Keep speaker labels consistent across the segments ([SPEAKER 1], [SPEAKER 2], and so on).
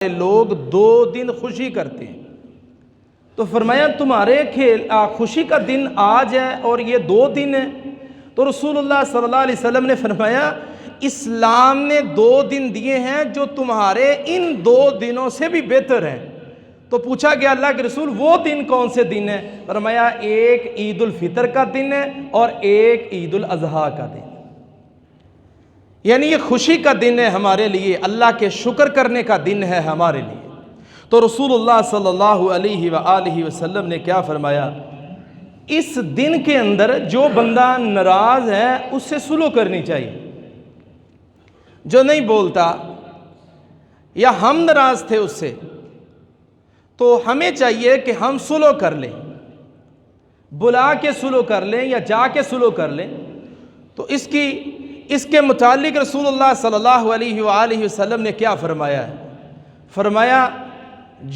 [SPEAKER 1] لوگ 2 دن خوشی کرتے ہیں، تو فرمایا تمہارے خوشی کا دن آج ہے اور یہ 2 دن ہے۔ تو رسول اللہ صلی اللہ علیہ وسلم نے فرمایا اسلام نے 2 دن دیے ہیں جو تمہارے ان 2 دنوں سے بھی بہتر ہیں۔ تو پوچھا گیا اللہ کے رسول وہ دن کون سے دن ہیں؟ فرمایا ایک عید الفطر کا دن ہے اور ایک عید الاضحیٰ کا دن ہے۔ یعنی یہ خوشی کا دن ہے ہمارے لیے، اللہ کے شکر کرنے کا دن ہے ہمارے لیے۔ تو رسول اللہ صلی اللہ علیہ وآلہ وسلم نے کیا فرمایا؟ اس دن کے اندر جو بندہ ناراض ہے اس سے صلح کرنی چاہیے، جو نہیں بولتا یا ہم ناراض تھے اس سے تو ہمیں چاہیے کہ ہم صلح کر لیں، بلا کے صلح کر لیں یا جا کے صلح کر لیں۔ تو اس کے متعلق رسول اللہ صلی اللہ علیہ وآلہ وسلم نے کیا فرمایا ہے؟ فرمایا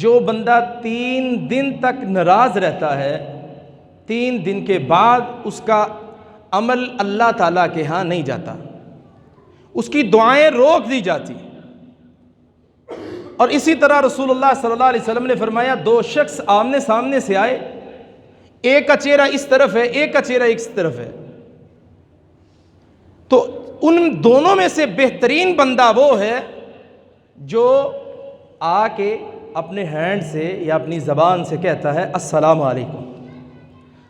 [SPEAKER 1] جو بندہ 3 دن تک ناراض رہتا ہے، 3 دن کے بعد اس کا عمل اللہ تعالیٰ کے ہاں نہیں جاتا، اس کی دعائیں روک دی جاتی۔ اور اسی طرح رسول اللہ صلی اللہ علیہ وسلم نے فرمایا 2 شخص آمنے سامنے سے آئے، ایک کا چہرہ اس طرف ہے ایک کا چہرہ اس طرف ہے، تو ان دونوں میں سے بہترین بندہ وہ ہے جو آ کے اپنے ہینڈ سے یا اپنی زبان سے کہتا ہے السلام علیکم۔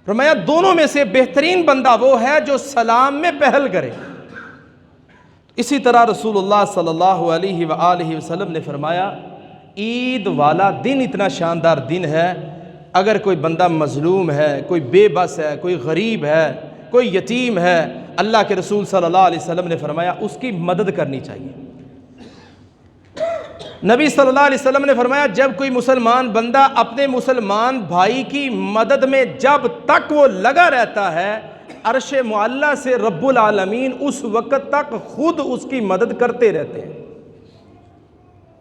[SPEAKER 1] فرمایا دونوں میں سے بہترین بندہ وہ ہے جو سلام میں پہل کرے۔ اسی طرح رسول اللہ صلی اللہ علیہ وآلہ وسلم نے فرمایا عید والا دن اتنا شاندار دن ہے، اگر کوئی بندہ مظلوم ہے، کوئی بے بس ہے، کوئی غریب ہے، کوئی یتیم ہے، اللہ کے رسول صلی اللہ علیہ وسلم نے فرمایا اس کی مدد کرنی چاہیے۔ نبی صلی اللہ علیہ وسلم نے فرمایا جب کوئی مسلمان بندہ اپنے مسلمان بھائی کی مدد میں جب تک وہ لگا رہتا ہے، عرش معلیٰ سے رب العالمین اس وقت تک خود اس کی مدد کرتے رہتے ہیں۔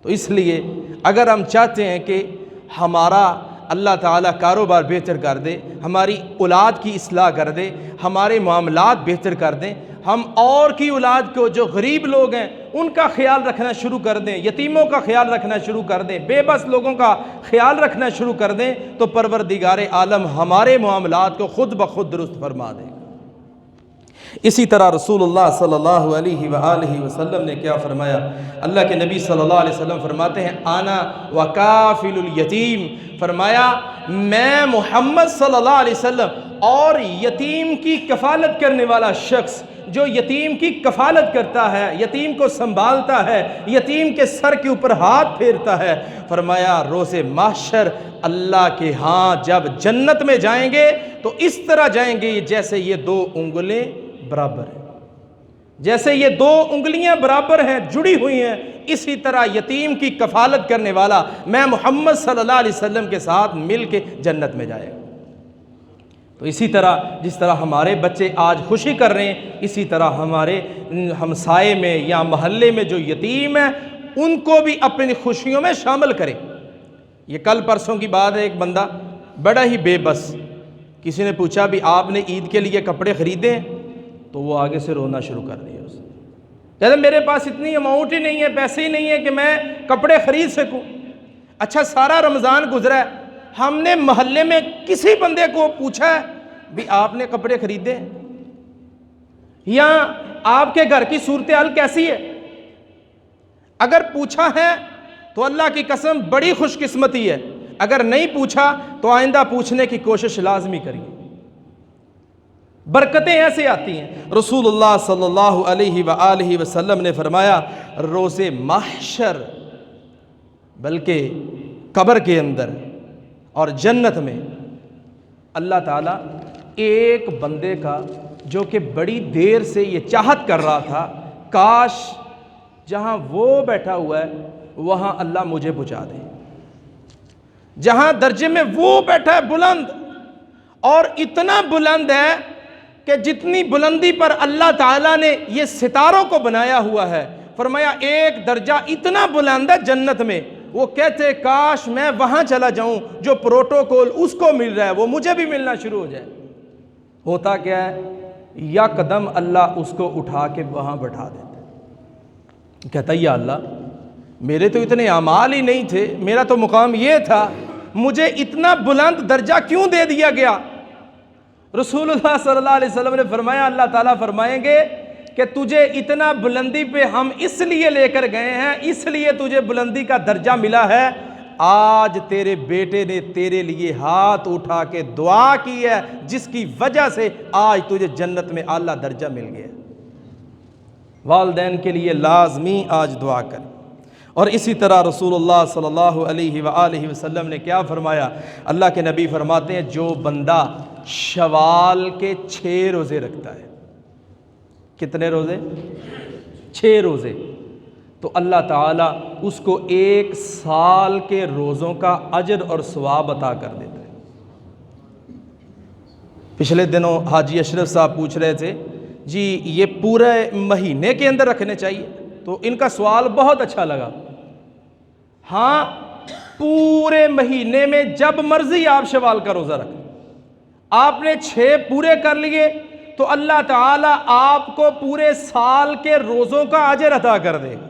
[SPEAKER 1] تو اس لیے اگر ہم چاہتے ہیں کہ ہمارا اللہ تعالیٰ کاروبار بہتر کر دے، ہماری اولاد کی اصلاح کر دے، ہمارے معاملات بہتر کر دیں، ہم اور کی اولاد کو جو غریب لوگ ہیں ان کا خیال رکھنا شروع کر دیں، یتیموں کا خیال رکھنا شروع کر دیں، بے بس لوگوں کا خیال رکھنا شروع کر دیں، تو پروردگار عالم ہمارے معاملات کو خود بخود درست فرما دے گا۔ اسی طرح رسول اللہ صلی اللہ علیہ وآلہ وسلم نے کیا فرمایا؟ اللہ کے نبی صلی اللہ علیہ وسلم فرماتے ہیں انا وکافل الیتیم، فرمایا میں محمد صلی اللہ علیہ وسلم اور یتیم کی کفالت کرنے والا شخص جو یتیم کی کفالت کرتا ہے، یتیم کو سنبھالتا ہے، یتیم کے سر کے اوپر ہاتھ پھیرتا ہے، فرمایا روز محشر اللہ کے ہاں جب جنت میں جائیں گے تو اس طرح جائیں گے جیسے یہ 2 انگلیں برابر ہیں، جیسے یہ 2 انگلیاں برابر ہیں، جڑی ہوئی ہیں، اسی طرح یتیم کی کفالت کرنے والا میں محمد صلی اللہ علیہ وسلم کے ساتھ مل کے جنت میں جائے گا۔ تو اسی طرح جس طرح ہمارے بچے آج خوشی کر رہے ہیں، اسی طرح ہمارے ہمسائے میں یا محلے میں جو یتیم ہیں ان کو بھی اپنی خوشیوں میں شامل کریں۔ یہ کل پرسوں کی بات ہے، ایک بندہ بڑا ہی بے بس، کسی نے پوچھا بھی آپ نے عید کے لیے کپڑے خریدے ہیں؟ تو وہ آگے سے رونا شروع کر دیا اس نے، کہتے میرے پاس اتنی اماؤنٹ ہی نہیں ہے، پیسے ہی نہیں ہے کہ میں کپڑے خرید سکوں۔ اچھا سارا رمضان گزرا ہے، ہم نے محلے میں کسی بندے کو پوچھا ہے بھی آپ نے کپڑے خریدے ہیں یا آپ کے گھر کی صورتحال کیسی ہے؟ اگر پوچھا ہے تو اللہ کی قسم بڑی خوش قسمتی ہے، اگر نہیں پوچھا تو آئندہ پوچھنے کی کوشش لازمی کریے، برکتیں ایسے آتی ہیں۔ رسول اللہ صلی اللہ علیہ وآلہ وسلم نے فرمایا روز محشر بلکہ قبر کے اندر اور جنت میں اللہ تعالیٰ ایک بندے کا جو کہ بڑی دیر سے یہ چاہت کر رہا تھا کاش جہاں وہ بیٹھا ہوا ہے وہاں اللہ مجھے پہنچا دے، جہاں درجے میں وہ بیٹھا ہے بلند، اور اتنا بلند ہے کہ جتنی بلندی پر اللہ تعالیٰ نے یہ ستاروں کو بنایا ہوا ہے، فرمایا ایک درجہ اتنا بلند ہے جنت میں، وہ کہتے کاش میں وہاں چلا جاؤں جو پروٹوکول اس کو مل رہا ہے وہ مجھے بھی ملنا شروع ہو جائے۔ ہوتا کیا ہے؟ یکدم اللہ اس کو اٹھا کے وہاں بٹھا دیتا ہے، کہتا ہے یا اللہ میرے تو اتنے اعمال ہی نہیں تھے، میرا تو مقام یہ تھا، مجھے اتنا بلند درجہ کیوں دے دیا گیا؟ رسول اللہ صلی اللہ علیہ وسلم نے فرمایا، اللہ تعالیٰ فرمائیں گے کہ تجھے اتنا بلندی پہ ہم اس لیے لے کر گئے ہیں، اس لیے تجھے بلندی کا درجہ ملا ہے، آج تیرے بیٹے نے تیرے لیے ہاتھ اٹھا کے دعا کی ہے، جس کی وجہ سے آج تجھے جنت میں اعلیٰ درجہ مل گیا۔ والدین کے لیے لازمی آج دعا کریں۔ اور اسی طرح رسول اللہ صلی اللہ علیہ وآلہ وسلم نے کیا فرمایا؟ اللہ کے نبی فرماتے ہیں، جو بندہ شوال کے 6 روزے رکھتا ہے، کتنے روزے؟ 6 روزے، تو اللہ تعالیٰ اس کو 1 سال کے روزوں کا اجر اور ثواب عطا کر دیتا ہے۔ پچھلے دنوں حاجی اشرف صاحب پوچھ رہے تھے، جی یہ پورے مہینے کے اندر رکھنے چاہیے؟ تو ان کا سوال بہت اچھا لگا۔ ہاں، پورے مہینے میں جب مرضی آپ شوال کا روزہ رکھیں، آپ نے 6 پورے کر لیے تو اللہ تعالیٰ آپ کو پورے سال کے روزوں کا اجر عطا کر دے گا۔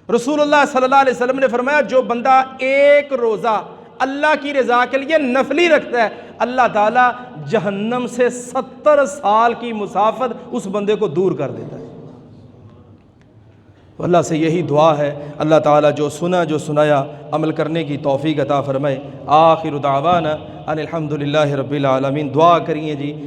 [SPEAKER 1] رسول اللہ صلی اللہ علیہ وسلم نے فرمایا، جو بندہ 1 روزہ اللہ کی رضا کے لیے نفلی رکھتا ہے، اللہ تعالیٰ جہنم سے 70 سال کی مسافت اس بندے کو دور کر دیتا ہے۔ تو اللہ سے یہی دعا ہے، اللہ تعالیٰ جو سنا جو سنایا عمل کرنے کی توفیق عطا فرمائے۔ آخر دعوانا ان الحمدللہ رب العالمین۔ دعا کریے جی۔